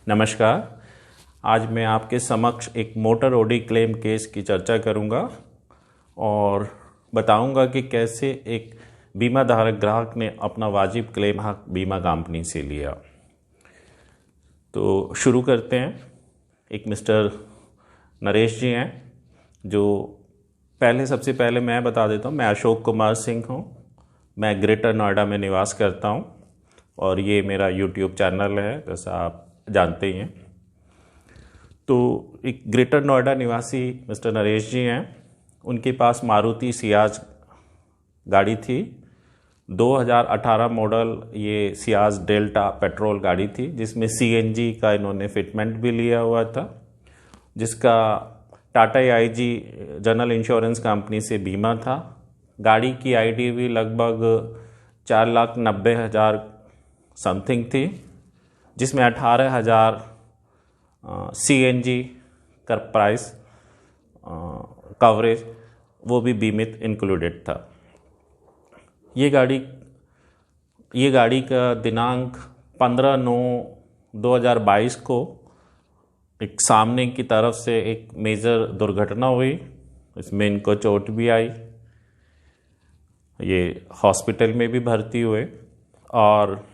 नमस्कार। आज मैं आपके समक्ष एक मोटर ओडी क्लेम केस की चर्चा करूंगा और बताऊंगा कि कैसे एक बीमा धारक ग्राहक ने अपना वाजिब क्लेम हक बीमा कंपनी से लिया। तो शुरू करते हैं। एक मिस्टर नरेश जी हैं जो सबसे पहले मैं बता देता हूं, मैं अशोक कुमार सिंह हूं। मैं ग्रेटर नोएडा में निवास करता हूं और ये मेरा यूट्यूब चैनल है, जैसा आप जानते ही हैं। तो एक ग्रेटर नोएडा निवासी मिस्टर नरेश जी हैं। उनके पास मारुति सियाज गाड़ी थी, 2018 मॉडल। ये सियाज डेल्टा पेट्रोल गाड़ी थी जिसमें सीएनजी का इन्होंने फिटमेंट भी लिया हुआ था, जिसका Tata IG general insurance company से बीमा था। गाड़ी की आईडीवी लगभग 4,90,000 समथिंग थी, जिसमें 18,000 सीएनजी का प्राइस कवरेज वो भी बीमित इंक्लूडेड था। ये गाड़ी का दिनांक 15/9/2022 को एक सामने की तरफ से एक मेजर दुर्घटना हुई। इसमें इनको चोट भी आई, ये हॉस्पिटल में भी भर्ती हुए और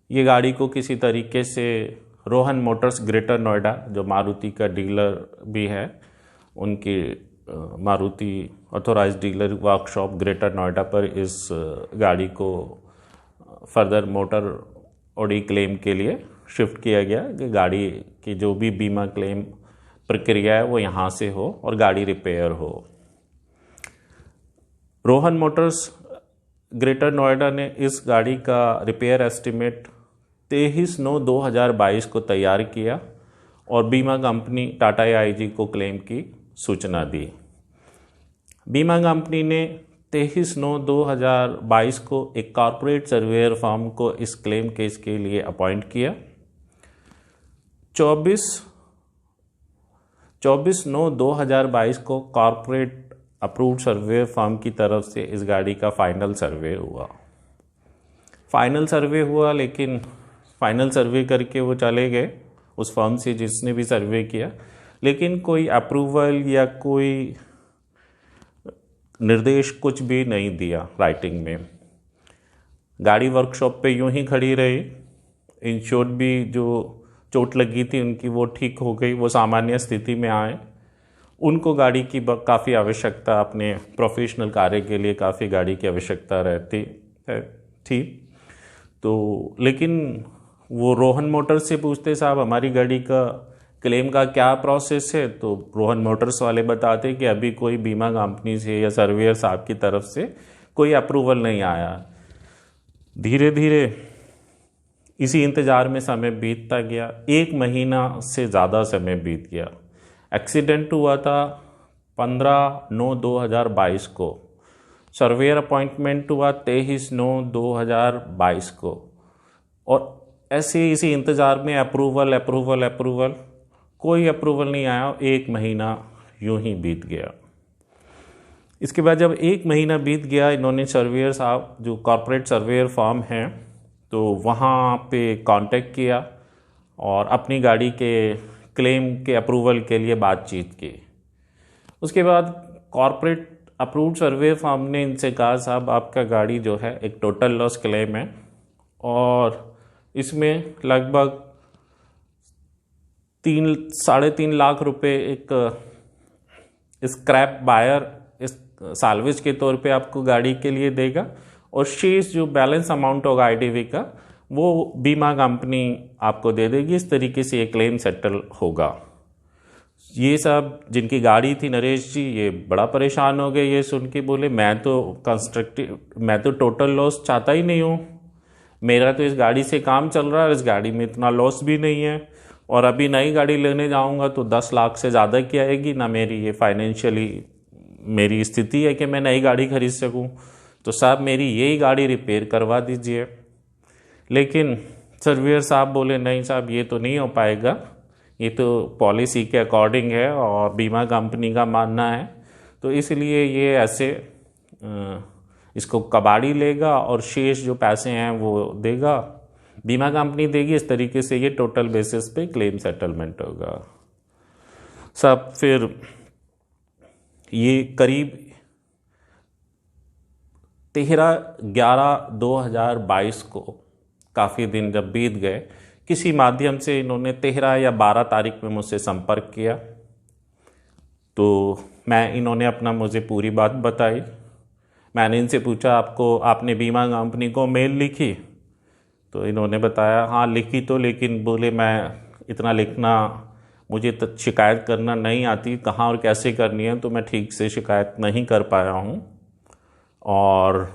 ये गाड़ी को किसी तरीके से रोहन मोटर्स ग्रेटर नोएडा, जो मारुति का डीलर भी है, उनकी Maruti authorised dealer workshop Greater Noida पर इस गाड़ी को फर्दर मोटर ओडी क्लेम के लिए शिफ्ट किया गया कि गाड़ी की जो भी बीमा क्लेम प्रक्रिया है वो यहाँ से हो और गाड़ी रिपेयर हो। रोहन मोटर्स ग्रेटर नोएडा ने इस गाड़ी का रिपेयर एस्टिमेट 23/9/2022 को तैयार किया और बीमा कंपनी टाटा आईजी को क्लेम की सूचना दी। बीमा कंपनी ने 23/9/2022 को एक कॉर्पोरेट सर्वेयर फर्म को इस क्लेम केस के लिए अपॉइंट किया। 24/9/2022 को कॉर्पोरेट अप्रूव्ड सर्वे फर्म की तरफ से इस गाड़ी का फाइनल सर्वे हुआ। लेकिन फाइनल सर्वे करके वो चले गए उस फर्म से जिसने भी सर्वे किया, लेकिन कोई अप्रूवल या कोई निर्देश कुछ भी नहीं दिया राइटिंग में। गाड़ी वर्कशॉप पे यूं ही खड़ी रही। इंश्योर्ड भी जो चोट लगी थी उनकी वो ठीक हो गई, वो सामान्य स्थिति में आए। उनको गाड़ी की काफ़ी आवश्यकता, अपने प्रोफेशनल कार्य के लिए काफ़ी गाड़ी की आवश्यकता रहती थी। तो लेकिन वो रोहन मोटर्स से पूछते, साहब हमारी गाड़ी का क्लेम का क्या प्रोसेस है? तो रोहन मोटर्स वाले बताते कि अभी कोई बीमा कंपनी से या सर्वेयर साहब की तरफ से कोई अप्रूवल नहीं आया। धीरे धीरे इसी इंतज़ार में समय बीतता गया। 1 महीना से ज़्यादा समय बीत गया। एक्सीडेंट हुआ था 15/9/2022 को। सर्वेयर अपॉइंटमेंट हुआ 23/9/2022 को और ऐसे इसी इंतज़ार में अप्रूवल कोई अप्रूवल नहीं आया। 1 महीना यूं ही बीत गया। इसके बाद जब 1 महीना बीत गया, इन्होंने सर्वेयर साहब, जो कॉर्पोरेट सर्वेयर फर्म हैं, तो वहाँ पे कांटेक्ट किया और अपनी गाड़ी के क्लेम के अप्रूवल के लिए बातचीत की। उसके बाद कॉर्पोरेट अप्रूव्ड सर्वे फर्म ने इनसे कहा, साहब आपका गाड़ी जो है एक टोटल लॉस क्लेम है और इसमें लगभग 3-3.5 लाख रुपए एक स्क्रैप बायर इस साल्वेज के तौर पे आपको गाड़ी के लिए देगा और शेष जो बैलेंस अमाउंट होगा आईडीवी का वो बीमा कंपनी आपको दे देगी। इस तरीके से ये क्लेम सेटल होगा। ये सब जिनकी गाड़ी थी नरेश जी, ये बड़ा परेशान हो गए। ये सुन के बोले, मैं तो टोटल लॉस चाहता ही नहीं हूँ। मेरा तो इस गाड़ी से काम चल रहा है, इस गाड़ी में इतना लॉस भी नहीं है और अभी नई गाड़ी लेने जाऊंगा तो 10 लाख से ज़्यादा की आएगी ना। मेरी ये फाइनेंशियली मेरी स्थिति है कि मैं नई गाड़ी खरीद सकूं। तो साहब मेरी यही गाड़ी रिपेयर करवा दीजिए। लेकिन सर्वेयर साहब बोले, नहीं साहब ये तो नहीं हो पाएगा, ये तो पॉलिसी के अकॉर्डिंग है और बीमा कंपनी का मानना है, तो इसलिए ये ऐसे इसको कबाड़ी लेगा और शेष जो पैसे हैं वो देगा। बीमा कंपनी देगी, इस तरीके से ये टोटल बेसिस पे क्लेम सेटलमेंट होगा। सब फिर ये करीब 13/11/2022 को, काफ़ी दिन जब बीत गए, किसी माध्यम से इन्होंने 13 या 12 तारीख में मुझसे संपर्क किया। तो इन्होंने मुझे पूरी बात बताई। मैंने इनसे पूछा, आपने बीमा कंपनी को मेल लिखी? तो इन्होंने बताया हाँ लिखी तो, लेकिन बोले मैं इतना लिखना, मुझे तो शिकायत करना नहीं आती, कहाँ और कैसे करनी है, तो मैं ठीक से शिकायत नहीं कर पाया हूँ। और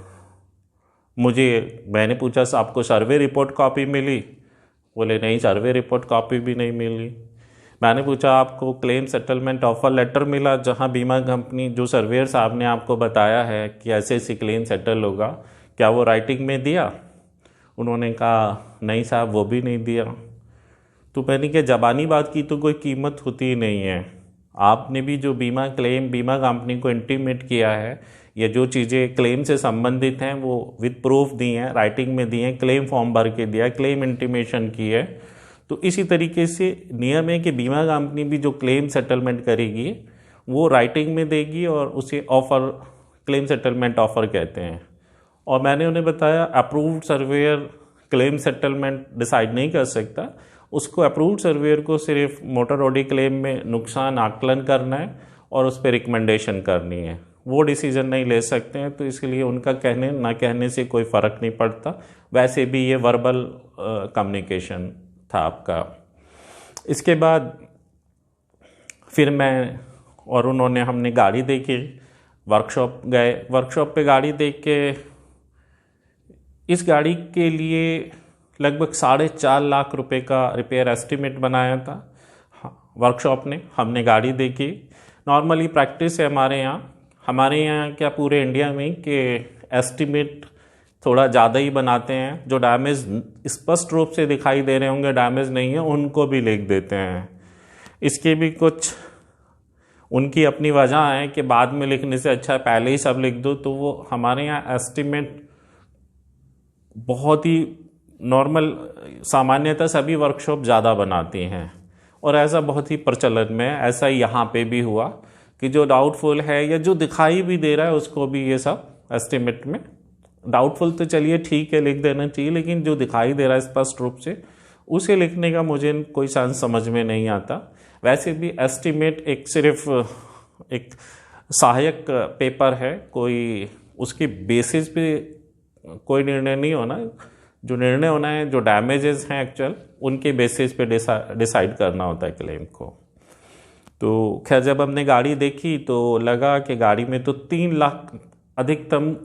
मैंने पूछा आपको सर्वे रिपोर्ट कॉपी मिली? बोले नहीं, सर्वे रिपोर्ट कॉपी भी नहीं मिली। मैंने पूछा आपको क्लेम सेटलमेंट ऑफर लेटर मिला, जहां बीमा कंपनी जो सर्वेयर साहब ने आपको बताया है कि ऐसे ऐसे क्लेम सेटल होगा, क्या वो राइटिंग में दिया? उन्होंने कहा नहीं साहब, वो भी नहीं दिया। तो मैंने कहा ज़बानी बात की तो कोई कीमत होती ही नहीं है। आपने भी जो बीमा कंपनी को इंटीमेट किया है, या जो चीज़ें क्लेम से संबंधित हैं वो विद प्रूफ दी हैं, राइटिंग में दी हैं, क्लेम फॉर्म भर के दिया, क्लेम इंटीमेशन की है। तो इसी तरीके से नियम है कि बीमा कंपनी भी जो क्लेम सेटलमेंट करेगी वो राइटिंग में देगी, और उसे ऑफ़र, क्लेम सेटलमेंट ऑफ़र कहते हैं। और मैंने उन्हें बताया approved surveyor claim settlement decide नहीं कर सकता, उसको अप्रूव्ड सर्वेयर को सिर्फ मोटर ऑडी क्लेम में नुकसान आकलन करना है और उस पर रिकमेंडेशन करनी है, वो डिसीजन नहीं ले सकते हैं। तो इसलिए उनका कहने ना कहने से कोई फ़र्क नहीं पड़ता। वैसे भी ये वर्बल कम्युनिकेशन था आपका। इसके बाद फिर मैं और उन्होंने, हमने गाड़ी देखी, वर्कशॉप गए, वर्कशॉप पे गाड़ी देख के इस गाड़ी के लिए लगभग 4.5 लाख रुपए का रिपेयर एस्टिमेट बनाया था वर्कशॉप ने। हमने गाड़ी देखी। नॉर्मली प्रैक्टिस है हमारे यहाँ क्या पूरे इंडिया में कि एस्टिमेट थोड़ा ज़्यादा ही बनाते हैं, जो डैमेज स्पष्ट रूप से दिखाई दे रहे होंगे डैमेज नहीं है उनको भी लिख देते हैं। इसके भी कुछ उनकी अपनी वजह है कि बाद में लिखने से अच्छा पहले ही सब लिख दो। तो वो हमारे यहाँ एस्टिमेट बहुत ही नॉर्मल, सामान्यतः सभी वर्कशॉप ज़्यादा बनाती हैं, और ऐसा बहुत ही प्रचलन में है। ऐसा यहाँ पे भी हुआ कि जो डाउटफुल है या जो दिखाई भी दे रहा है उसको भी ये सब एस्टिमेट में, डाउटफुल तो चलिए ठीक है लिख देना चाहिए, लेकिन जो दिखाई दे रहा है स्पष्ट रूप से उसे लिखने का मुझे कोई चांस समझ में नहीं आता। वैसे भी एस्टिमेट सिर्फ एक सहायक पेपर है, कोई उसके बेसिस पे कोई निर्णय नहीं होना। जो निर्णय होना है, जो डैमेजेस हैं एक्चुअल, उनके बेसिस पे डिसाइड करना होता है क्लेम को। तो खैर जब हमने गाड़ी देखी तो लगा कि गाड़ी में तो 3 लाख अधिकतम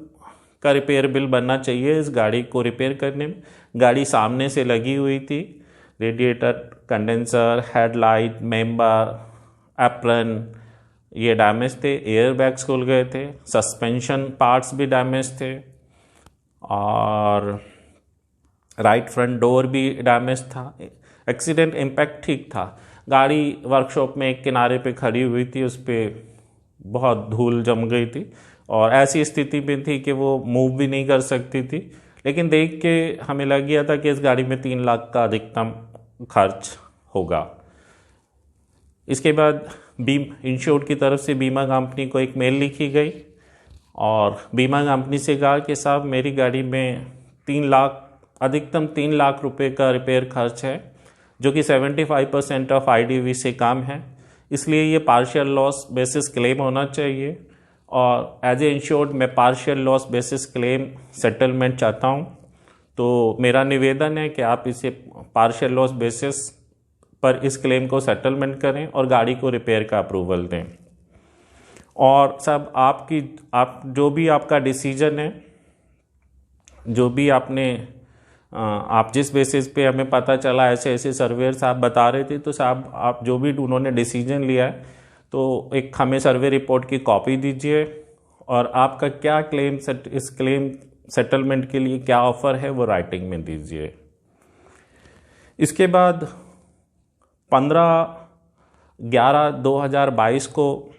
का रिपेयर बिल बनना चाहिए इस गाड़ी को रिपेयर करने में। गाड़ी सामने से लगी हुई थी, radiator, condenser, headlight, member, apron ये डैमेज थे, एयर बैग्स खुल गए थे, सस्पेंशन पार्ट्स भी डैमेज थे, और राइट फ्रंट डोर भी डैमेज था। एक्सीडेंट इम्पैक्ट ठीक था। गाड़ी वर्कशॉप में एक किनारे पे खड़ी हुई थी, उस पर बहुत धूल जम गई थी और ऐसी स्थिति में थी कि वो मूव भी नहीं कर सकती थी। लेकिन देख के हमें लग गया था कि इस गाड़ी में 3 लाख का अधिकतम खर्च होगा। इसके बाद इंश्योर्ड की तरफ से बीमा कंपनी को एक मेल लिखी गई और बीमा कंपनी से कहा कि साहब मेरी गाड़ी में 3 लाख, अधिकतम 3 लाख रुपए का रिपेयर खर्च है, जो कि 75% ऑफ IDV से कम है, इसलिए ये पार्शियल लॉस बेसिस क्लेम होना चाहिए और एज ए इंश्योर्ड मैं partial loss basis claim settlement चाहता हूँ। तो मेरा निवेदन है कि आप इसे पार्शियल लॉस बेसिस पर इस क्लेम को सेटलमेंट करें और गाड़ी को रिपेयर का अप्रूवल दें। और सब आप जो भी आपका डिसीजन है, जो भी आप जिस बेसिस पे हमें पता चला ऐसे ऐसे सर्वेयर साहब बता रहे थे, तो साहब आप जो भी उन्होंने डिसीजन लिया है तो एक हमें सर्वे रिपोर्ट की कॉपी दीजिए और आपका क्या इस क्लेम सेटलमेंट के लिए क्या ऑफ़र है वो राइटिंग में दीजिए। इसके बाद 15/11/2022 को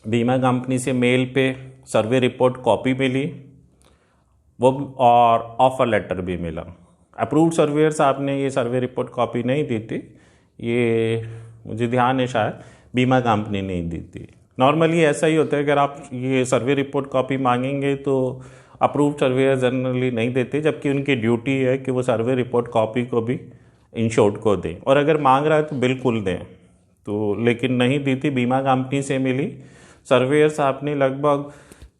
बीमा कंपनी से मेल पे सर्वे रिपोर्ट कॉपी मिली, वो और ऑफ़र लेटर भी मिला। अप्रूव्ड सर्वेयर साहब ने ये सर्वे रिपोर्ट कॉपी नहीं दी थी, ये मुझे ध्यान है शायद बीमा कंपनी नहीं दी थी। नॉर्मली ऐसा ही होता है, अगर आप ये सर्वे रिपोर्ट कॉपी मांगेंगे तो अप्रूव्ड सर्वेयर जनरली नहीं देते, जबकि उनकी ड्यूटी है कि वो सर्वे रिपोर्ट कॉपी को भी इंश्योर्ड को दें, और अगर मांग रहा है तो बिल्कुल दें। तो लेकिन नहीं दी थी, बीमा कंपनी से मिली। सर्वेयर साहब ने लगभग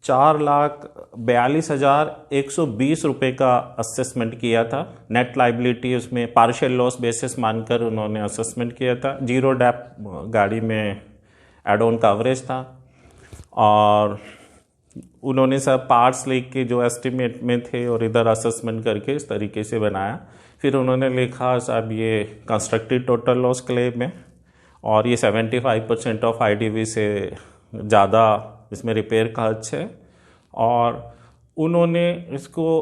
4,42,120 रुपये का असेसमेंट किया था। नेट लाइबिलिटी उसमें पार्शियल लॉस बेसिस मानकर उन्होंने असेसमेंट किया था। जीरो डैप गाड़ी में एड ऑन कवरेज था, और उन्होंने सब पार्ट्स लेके जो एस्टिमेट में थे और इधर असेसमेंट करके इस तरीके से बनाया। फिर उन्होंने लिखा साहब ये कंस्ट्रक्टेड टोटल लॉस क्लेम है, और ये 75% ऑफ IDV से ज़्यादा इसमें रिपेयर खर्च है, और उन्होंने इसको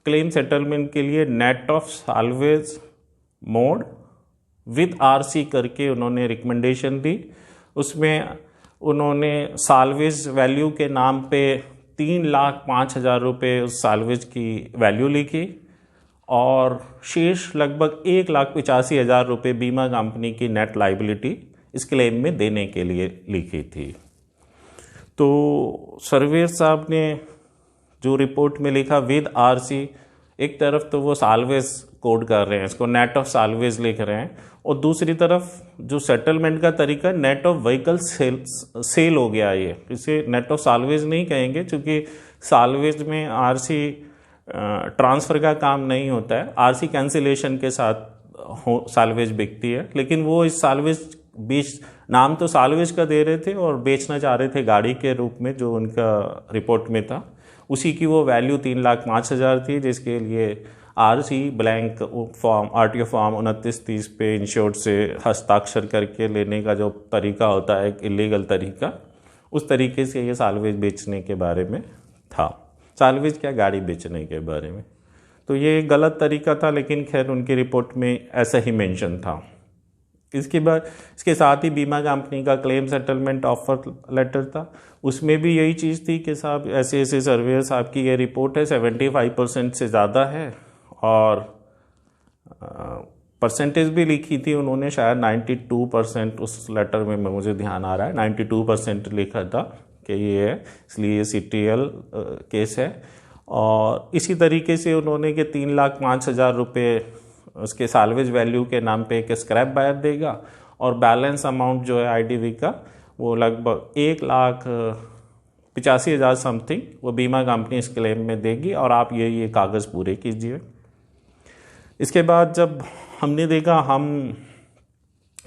क्लेम सेटलमेंट के लिए net of salvage mode with RC करके उन्होंने रिकमेंडेशन दी। उसमें उन्होंने साल्वेज वैल्यू के नाम पे 3,05,000 रुपये उस साल्वेज की वैल्यू लिखी, और शेष लगभग 1,85,000 रुपये बीमा कंपनी की नेट लाइबिलिटी इस क्लेम में देने के लिए लिखी थी। तो सर्वेयर साहब ने जो रिपोर्ट में लिखा विद RC, एक तरफ तो वो साल्वेज कोड कर रहे हैं, इसको नेट ऑफ साल्वेज लिख रहे हैं, और दूसरी तरफ जो सेटलमेंट का तरीका नेट ऑफ व्हीकल सेल हो गया। ये इसे नेट ऑफ साल्वेज नहीं कहेंगे, क्योंकि साल्वेज में RC ट्रांसफ़र का काम नहीं होता है, RC कैंसिलेशन के साथ साल्वेज बिकती है। लेकिन वो इस साल्वेज बीच नाम तो साल्वेज का दे रहे थे और बेचना चाह रहे थे गाड़ी के रूप में, जो उनका रिपोर्ट में था। उसी की वो वैल्यू 3,05,000 थी, जिसके लिए RC blank form RTO form 2930 पे इंश्योर्ड से हस्ताक्षर करके लेने का जो तरीका होता है, एक इलीगल तरीका, उस तरीके से ये साल्वेज बेचने के बारे में था। साल्वेज क्या, गाड़ी बेचने के बारे में। तो ये एक गलत तरीका था, लेकिन खैर उनकी रिपोर्ट में ऐसा ही मेंशन था। इसके बाद इसके साथ ही बीमा कंपनी का क्लेम सेटलमेंट ऑफर लेटर था, उसमें भी यही चीज़ थी कि साहब ऐसे ऐसे सर्वेयर साहब की ये रिपोर्ट है, 75% से ज़्यादा है, और परसेंटेज भी लिखी थी उन्होंने, शायद 92% उस लेटर में मुझे ध्यान आ रहा है 92% लिखा था कि ये है, इसलिए CTL केस है। और इसी तरीके से उन्होंने कि 3,05,000 रुपये उसके साल्वेज वैल्यू के नाम पे एक स्क्रैप बायर देगा, और बैलेंस अमाउंट जो है IDV का वो लगभग 1,85,000 समथिंग वो बीमा कंपनी इस क्लेम में देगी, और आप ये कागज़ पूरे कीजिए। इसके बाद जब हमने देखा हम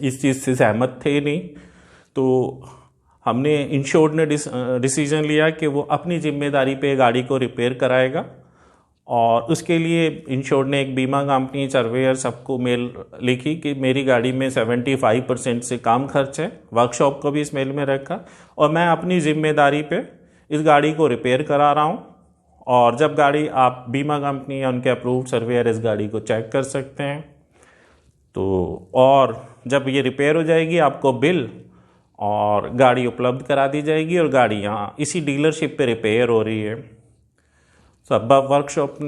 इस चीज़ से सहमत थे नहीं, तो हमने इंश्योर्ड ने डिसीजन लिया कि वो अपनी जिम्मेदारी पे गाड़ी को रिपेयर कराएगा, और उसके लिए इंश्योर्ड ने एक बीमा कंपनी सर्वेयर सबको मेल लिखी कि मेरी गाड़ी में 75% से कम खर्च है। वर्कशॉप को भी इस मेल में रखा, और मैं अपनी जिम्मेदारी पे इस गाड़ी को रिपेयर करा रहा हूँ, और जब गाड़ी आप बीमा कंपनी या उनके अप्रूव्ड सर्वेयर इस गाड़ी को चेक कर सकते हैं। तो और जब ये रिपेयर हो जाएगी आपको बिल और गाड़ी उपलब्ध करा दी जाएगी, और गाड़ी यहाँ इसी डीलरशिप पे रिपेयर हो रही है। सब वर्कशॉप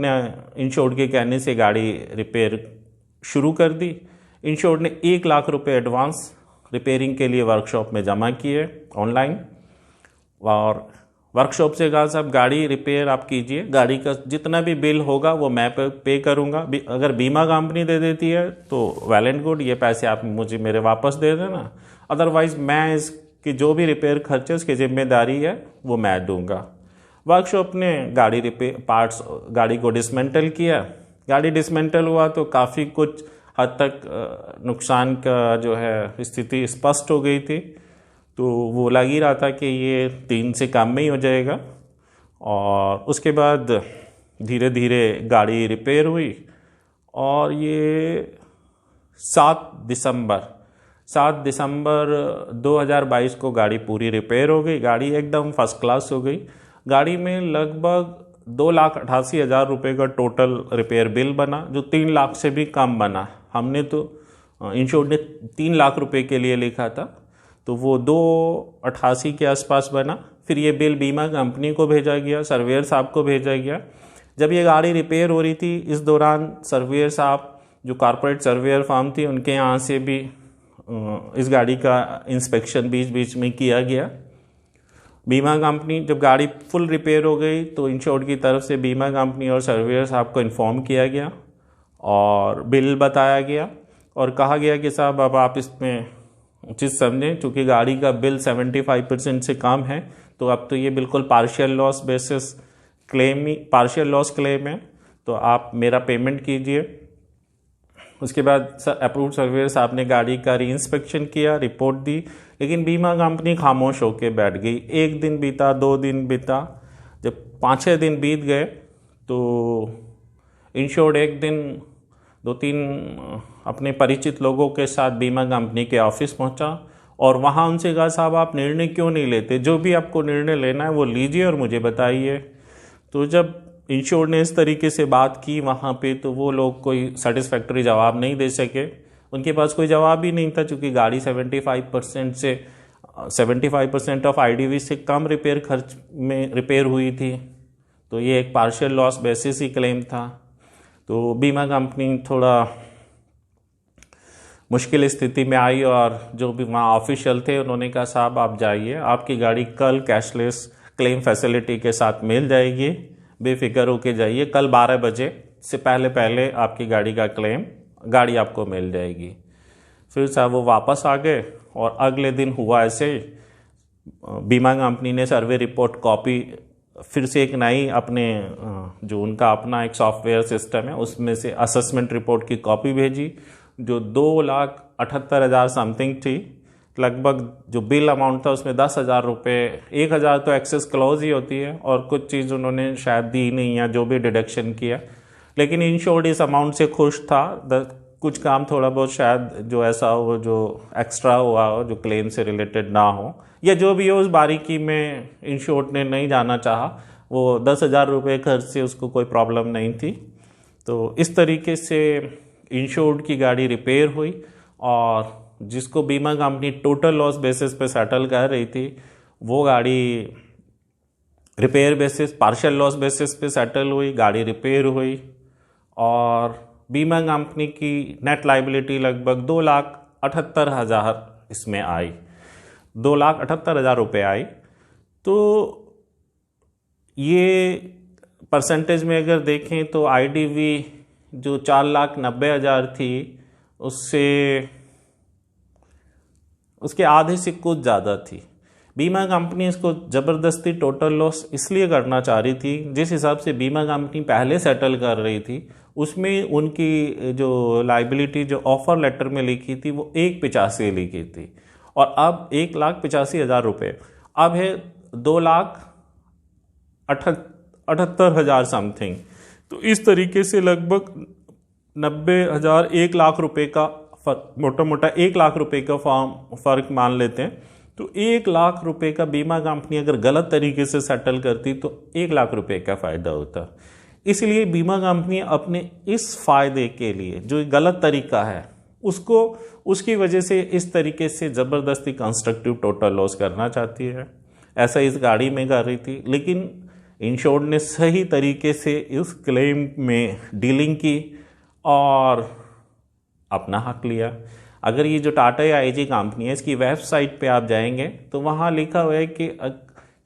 ने इंश्योर्ड के कहने से गाड़ी रिपेयर शुरू कर दी। इंश्योर्ड ने 1,00,000 रुपये एडवांस रिपेयरिंग के लिए वर्कशॉप में जमा किए ऑनलाइन, और वर्कशॉप से कहा साहब गाड़ी रिपेयर आप कीजिए, गाड़ी का जितना भी बिल होगा वो मैं पे करूँगा। अगर बीमा कंपनी दे देती है तो वेल एंड गुड, ये पैसे आप मुझे मेरे वापस दे देना, अदरवाइज़ मैं इसकी जो भी रिपेयर खर्चे उसकी जिम्मेदारी है वो मैं दूंगा। वर्कशॉप ने गाड़ी को डिसमेंटल किया। गाड़ी डिसमेंटल हुआ तो काफ़ी कुछ हद तक नुकसान का जो है स्थिति स्पष्ट हो गई थी। तो वो लग ही रहा था कि ये 3 से कम में ही हो जाएगा, और उसके बाद धीरे धीरे गाड़ी रिपेयर हुई, और ये 7 दिसंबर 2022 को गाड़ी पूरी रिपेयर हो गई। गाड़ी एकदम फर्स्ट क्लास हो गई। गाड़ी में लगभग 2,88,000 रुपये का टोटल रिपेयर बिल बना, जो 3 लाख से भी कम बना। हमने तो इंश्योर्ड ने 3 लाख रुपये के लिए लिखा था, तो वो 2,88 के आसपास बना। फिर ये बिल बीमा कंपनी को भेजा गया, सर्वेयर साहब को भेजा गया, जब ये गाड़ी रिपेयर हो रही थी इस दौरान सर्वेयर साहब जो कॉर्पोरेट सर्वेयर फर्म थी उनके यहाँ से भी इस गाड़ी का इंस्पेक्शन बीच बीच में किया गया। बीमा कंपनी जब गाड़ी फुल रिपेयर हो गई तो इंश्योर्ड की तरफ से बीमा कंपनी और सर्वेयर साहब को इन्फॉर्म किया गया और बिल बताया गया और कहा गया कि साहब अब आप इसमें उचित समझें, चूँकि गाड़ी का बिल 75% से कम है तो अब तो ये बिल्कुल पार्शियल लॉस बेसिस क्लेम ही पार्शियल लॉस क्लेम है, तो आप मेरा पेमेंट कीजिए। उसके बाद अप्रूव्ड सर्वेयर साहब ने गाड़ी का री इंस्पेक्शन किया, रिपोर्ट दी, लेकिन बीमा कंपनी खामोश होकर बैठ गई। एक दिन बीता, 2 दिन बीता, जब 5-6 दिन बीत गए तो इंश्योर्ड एक दिन 2-3 अपने परिचित लोगों के साथ बीमा कंपनी के ऑफिस पहुंचा और वहां उनसे कहा साहब आप निर्णय क्यों नहीं लेते, जो भी आपको निर्णय लेना है वो लीजिए और मुझे बताइए। तो जब इंश्योर्ड ने इस तरीके से बात की वहाँ पे तो वो लोग कोई सेटिस्फैक्टरी जवाब नहीं दे सके, उनके पास कोई जवाब ही नहीं था, क्योंकि गाड़ी 75% ऑफ आईडीवी से कम रिपेयर खर्च में रिपेयर हुई थी, तो ये एक पार्शियल लॉस बेसिस ही क्लेम था। तो बीमा कंपनी थोड़ा मुश्किल स्थिति में आई और जो भी वहाँ ऑफिशियल थे उन्होंने कहा साहब आप जाइए, आपकी गाड़ी कल कैशलेस क्लेम फैसिलिटी के साथ मिल जाएगी, बेफिक्र होके जाइए, कल 12 बजे से पहले आपकी गाड़ी का क्लेम गाड़ी आपको मिल जाएगी। फिर साहब वो वापस आ गए और अगले दिन हुआ ऐसे, बीमा कंपनी ने सर्वे रिपोर्ट कॉपी फिर से एक नई अपने जो उनका अपना एक सॉफ्टवेयर सिस्टम है उसमें से असेसमेंट रिपोर्ट की कॉपी भेजी जो 2,78,000 समथिंग थी। लगभग जो बिल अमाउंट था उसमें 10,000 रुपये, 1,000 तो एक्सेस क्लॉज ही होती है और कुछ चीज़ उन्होंने शायद दी नहीं या जो भी डिडक्शन किया, लेकिन इंश्योर्ड इस अमाउंट से खुश था। कुछ काम थोड़ा बहुत शायद जो ऐसा हो जो एक्स्ट्रा हुआ हो जो क्लेम से रिलेटेड ना हो या जो भी हो उस बारीकी में इंश्योर्ड ने नहीं जाना चाहा, वो 10,000 रुपये खर्च से उसको कोई प्रॉब्लम नहीं थी। तो इस तरीके से इंश्योर्ड की गाड़ी रिपेयर हुई और जिसको बीमा कंपनी टोटल लॉस बेसिस पे सेटल कर रही थी वो गाड़ी repair basis partial loss basis पे सेटल हुई, गाड़ी रिपेयर हुई और बीमा कंपनी की नेट लाइबिलिटी लगभग 2,78,000 इसमें आई, 2,78,000 रुपये आई। तो ये परसेंटेज में अगर देखें तो आईडीवी जो 4,90,000 थी उसके आधे से कुछ ज़्यादा थी। बीमा कंपनी इसको ज़बरदस्ती टोटल लॉस इसलिए करना चाह रही थी, जिस हिसाब से बीमा कंपनी पहले सेटल कर रही थी उसमें उनकी जो लाइबिलिटी जो ऑफर लेटर में लिखी थी वो 1,85 लिखी थी और अब 1,85,000 रुपये अब है 2,78,000 समथिंग। तो इस तरीके से लगभग 90,000 1 लाख रुपए का मोटा मोटा 1 लाख रुपए का फर्क मान लेते हैं। तो 1 लाख रुपए का बीमा कंपनी अगर गलत तरीके से सेटल करती तो 1 लाख रुपए का फायदा होता। इसलिए बीमा कंपनी अपने इस फायदे के लिए जो गलत तरीका है उसको उसकी वजह से इस तरीके से ज़बरदस्ती कंस्ट्रक्टिव टोटल लॉस करना चाहती है। ऐसा इस गाड़ी में कर रही थी, लेकिन इंश्योर्ड ने सही तरीके से इस क्लेम में डीलिंग की और अपना हक लिया। अगर ये जो टाटा या आईजी कंपनी है इसकी वेबसाइट पे आप जाएंगे तो वहाँ लिखा हुआ है कि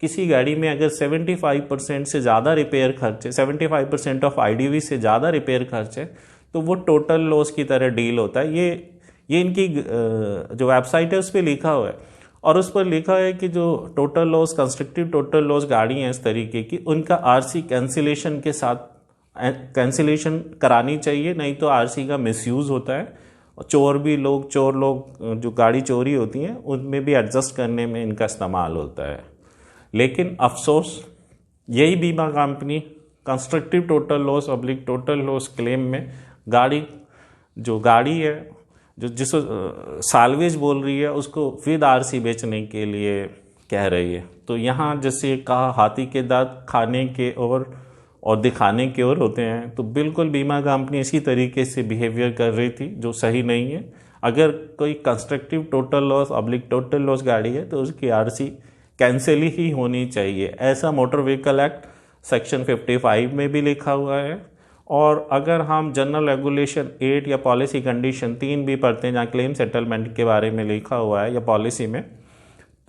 किसी गाड़ी में अगर 75% से ज़्यादा रिपेयर खर्च है, 75% ऑफ आईडीवी से ज़्यादा रिपेयर खर्च है तो वो टोटल लॉस की तरह डील होता है। ये इनकी जो वेबसाइट है उस पर लिखा हुआ है और उस पर लिखा है कि जो total loss constructive total loss गाड़ी हैं इस तरीके की उनका आरसी कैंसिलेशन के साथ कैंसिलेशन करानी चाहिए, नहीं तो आरसी का मिसयूज़ होता है। चोर लोग जो गाड़ी चोरी होती हैं उनमें भी एडजस्ट करने में इनका इस्तेमाल होता है। लेकिन अफसोस यही बीमा company constructive total loss oblique total loss claim में गाड़ी है जो जिसको साल्वेज बोल रही है उसको विद आरसी बेचने के लिए कह रही है। तो यहाँ जैसे कहा हाथी के दांत खाने के और दिखाने की ओर होते हैं, तो बिल्कुल बीमा कंपनी इसी तरीके से बिहेवियर कर रही थी जो सही नहीं है। अगर कोई constructive total loss oblique total loss गाड़ी है तो उसकी आरसी कैंसिल ही होनी चाहिए। ऐसा मोटर व्हीकल एक्ट सेक्शन 55 में भी लिखा हुआ है। और अगर हम जनरल रेगुलेशन 8 या पॉलिसी कंडीशन 3 भी पढ़ते हैं जहाँ क्लेम सेटलमेंट के बारे में लिखा हुआ है या पॉलिसी में,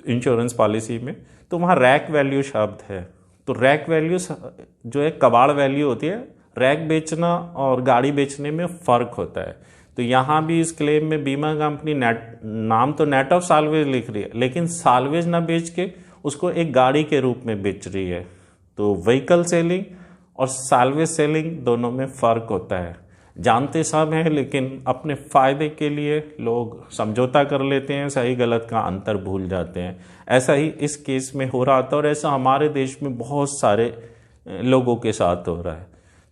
इंश्योरेंस पॉलिसी में, तो वहाँ रैक वैल्यू शब्द है। तो रैक वैल्यू जो है कबाड़ वैल्यू होती है। रैक बेचना और गाड़ी बेचने में फ़र्क होता है। तो यहाँ भी इस क्लेम में बीमा कंपनी नाम तो नेट ऑफ साल्वेज लिख रही है, लेकिन साल्वेज ना बेच के उसको एक गाड़ी के रूप में बेच रही है। तो व्हीकल सेलिंग और साल्वेज सेलिंग दोनों में फ़र्क होता है। जानते सब हैं, लेकिन अपने फ़ायदे के लिए लोग समझौता कर लेते हैं, सही गलत का अंतर भूल जाते हैं। ऐसा ही इस केस में हो रहा था और ऐसा हमारे देश में बहुत सारे लोगों के साथ हो रहा है।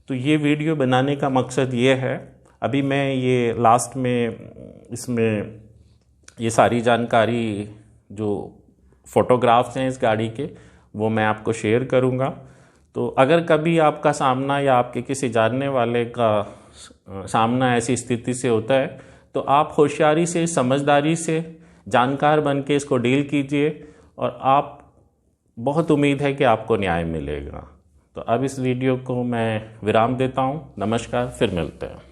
तो ये वीडियो बनाने का मकसद ये है, अभी मैं ये लास्ट में इसमें ये सारी जानकारी जो फ़ोटोग्राफ्स हैं इस गाड़ी के वो मैं आपको शेयर करूँगा। तो अगर कभी आपका सामना या आपके किसी जानने वाले का सामना ऐसी स्थिति से होता है तो आप होशियारी से, समझदारी से, जानकार बन के इसको डील कीजिए और आप बहुत उम्मीद है कि आपको न्याय मिलेगा। तो अब इस वीडियो को मैं विराम देता हूँ। नमस्कार, फिर मिलते हैं।